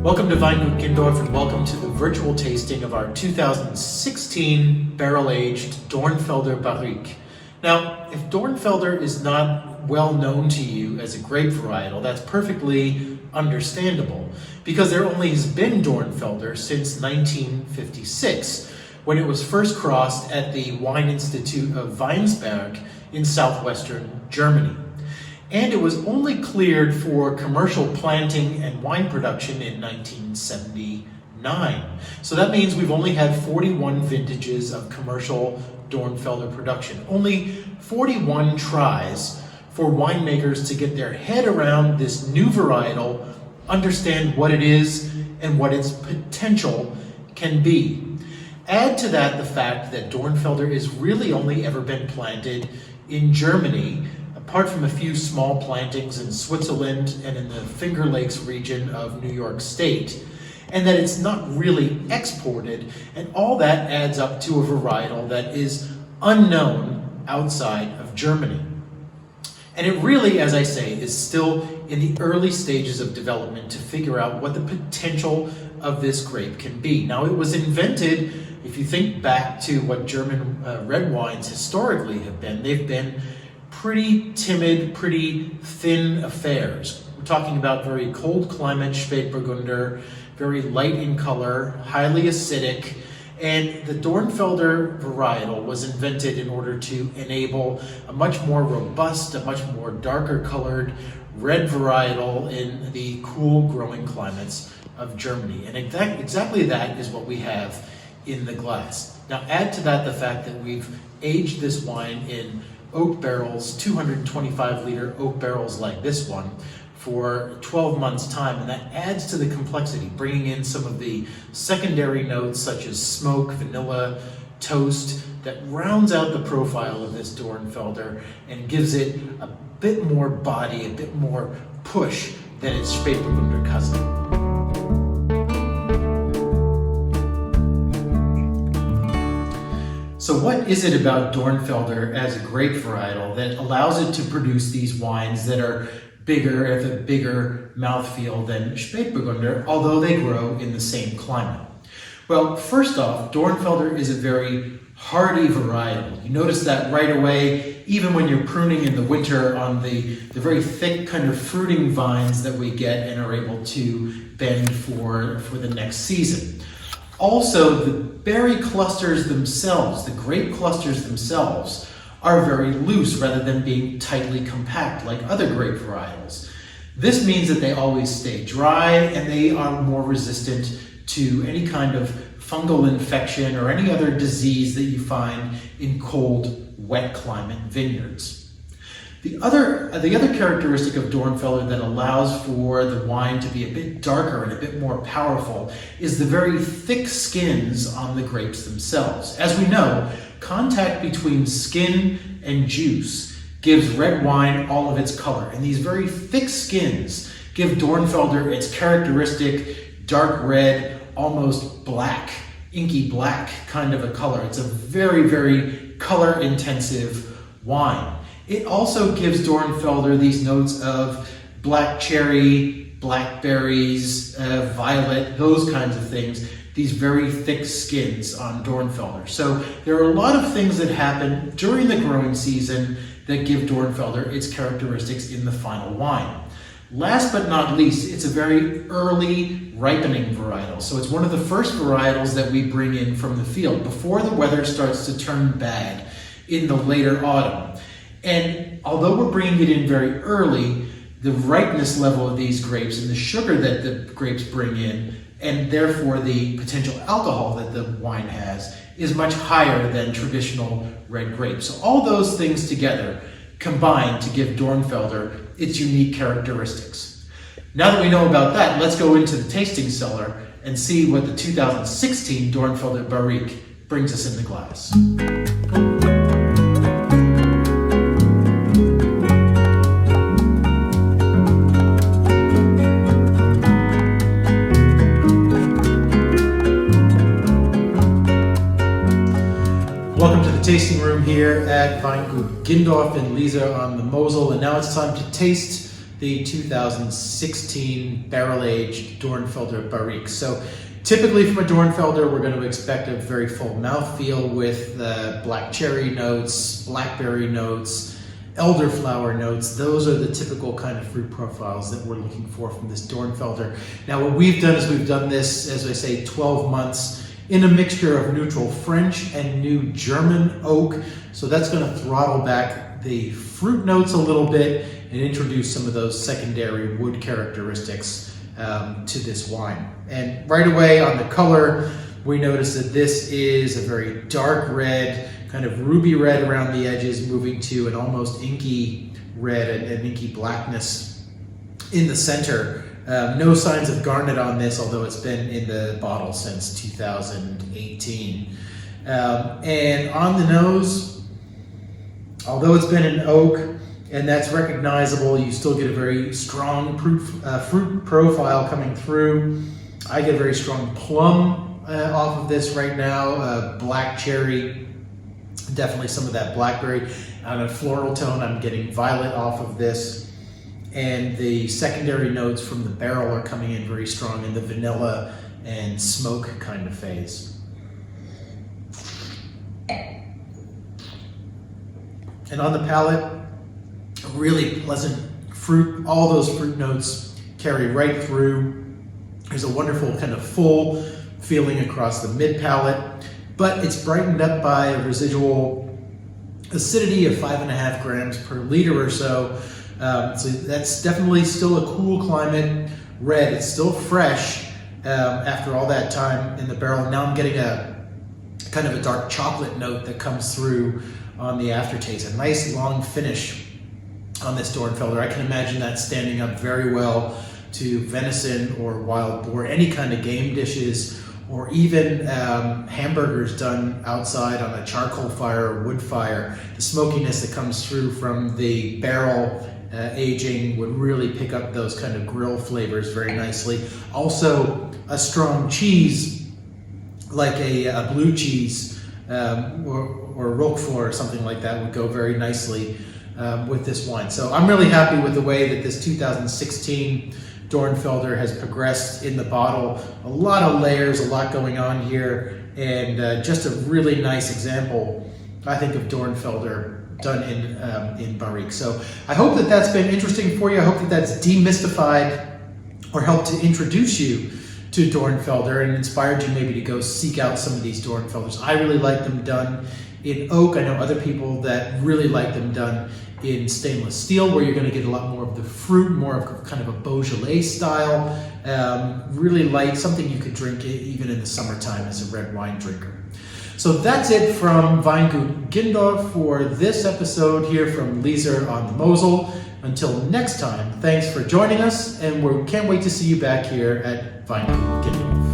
Welcome to Weingut Gindorf and welcome to the virtual tasting of our 2016 barrel-aged Dornfelder Barrique. Now, if Dornfelder is not well known to you as a grape varietal, that's perfectly understandable because there only has been Dornfelder since 1956 when it was first crossed at the Wine Institute of Weinsberg in southwestern Germany. And it was only cleared for commercial planting and wine production in 1979. So that means we've only had 41 vintages of commercial Dornfelder production. Only 41 tries for winemakers to get their head around this new varietal, understand what it is and what its potential can be. Add to that the fact that Dornfelder has really only ever been planted in Germany, apart from a few small plantings in Switzerland and in the Finger Lakes region of New York State, and that it's not really exported, and all that adds up to a varietal that is unknown outside of Germany. And it really, as I say, is still in the early stages of development to figure out what the potential of this grape can be. Now, it was invented, if you think back to what German red wines historically have been, they've been pretty timid, pretty thin affairs. We're talking about very cold climate Spätburgunder, very light in color, highly acidic, and the Dornfelder varietal was invented in order to enable a much more robust, a much more darker colored red varietal in the cool growing climates of Germany. And exactly that is what we have in the glass. Now add to that the fact that we've aged this wine in oak barrels, 225-liter oak barrels like this one, for 12 months' time, and that adds to the complexity, bringing in some of the secondary notes such as smoke, vanilla, toast, that rounds out the profile of this Dornfelder and gives it a bit more body, a bit more push than its Spätburgunder cousin. So what is it about Dornfelder as a grape varietal that allows it to produce these wines that are bigger, have a bigger mouthfeel than Spätburgunder, although they grow in the same climate? Well, first off, Dornfelder is a very hardy varietal. You notice that right away, even when you're pruning in the winter on the very thick kind of fruiting vines that we get and are able to bend for the next season. Also, the berry clusters themselves, the grape clusters themselves, are very loose rather than being tightly compact like other grape varietals. This means that they always stay dry and they are more resistant to any kind of fungal infection or any other disease that you find in cold, wet climate vineyards. The other characteristic of Dornfelder that allows for the wine to be a bit darker and a bit more powerful is the very thick skins on the grapes themselves. As we know, contact between skin and juice gives red wine all of its color, and these very thick skins give Dornfelder its characteristic dark red, almost black, inky black kind of a color. It's a very, very color intensive wine. It also gives Dornfelder these notes of black cherry, blackberries, violet, those kinds of things, these very thick skins on Dornfelder. So there are a lot of things that happen during the growing season that give Dornfelder its characteristics in the final wine. Last but not least, it's a very early ripening varietal. So it's one of the first varietals that we bring in from the field before the weather starts to turn bad in the later autumn. And although we're bringing it in very early, the ripeness level of these grapes and the sugar that the grapes bring in, and therefore the potential alcohol that the wine has, is much higher than traditional red grapes. So all those things together combine to give Dornfelder its unique characteristics. Now that we know about that, let's go into the tasting cellar and see what the 2016 Dornfelder Barrique brings us in the glass. Welcome to the tasting room here at Weingut Gindorf in Liesel on the Mosel, and now it's time to taste the 2016 barrel-aged Dornfelder Barrique. So typically from a Dornfelder, we're going to expect a very full mouthfeel with black cherry notes, blackberry notes, elderflower notes. Those are the typical kind of fruit profiles that we're looking for from this Dornfelder. Now what we've done is we've done this, as I say, 12 months in a mixture of neutral French and new German oak. So that's going to throttle back the fruit notes a little bit and introduce some of those secondary wood characteristics to this wine. And right away on the color, we notice that this is a very dark red, kind of ruby red around the edges, moving to an almost inky red and inky blackness in the center. No signs of garnet on this, although it's been in the bottle since 2018. And on the nose, although it's been an oak, and that's recognizable, you still get a very strong fruit profile coming through. I get a very strong plum off of this right now, black cherry, definitely some of that blackberry. On a floral tone, I'm getting violet off of this. And the secondary notes from the barrel are coming in very strong in the vanilla and smoke kind of phase. And on the palate, a really pleasant fruit. All those fruit notes carry right through. There's a wonderful kind of full feeling across the mid palate, but it's brightened up by a residual acidity of 5.5 grams per liter or so. So that's definitely still a cool climate red. It's still fresh after all that time in the barrel. Now I'm getting a kind of a dark chocolate note that comes through on the aftertaste. A nice long finish on this Dornfelder. I can imagine that standing up very well to venison or wild boar, any kind of game dishes, or even hamburgers done outside on a charcoal fire or wood fire. The smokiness that comes through from the barrel aging would really pick up those kind of grill flavors very nicely. Also, a strong cheese, like a blue cheese or Roquefort or something like that, would go very nicely with this wine. So I'm really happy with the way that this 2016 Dornfelder has progressed in the bottle. A lot of layers, a lot going on here, and just a really nice example, I think, of Dornfelder done in Barrique. So I hope that that's been interesting for you. I hope that that's demystified or helped to introduce you to Dornfelder and inspired you maybe to go seek out some of these Dornfelders. I really like them done in oak. I know other people that really like them done in stainless steel, where you're going to get a lot more of the fruit, more of kind of a Beaujolais style, really light, something you could drink even in the summertime as a red wine drinker. So that's it from Weingut Gindorf for this episode here from Lieser on the Mosel. Until next time, thanks for joining us, and we can't wait to see you back here at Weingut Gindorf.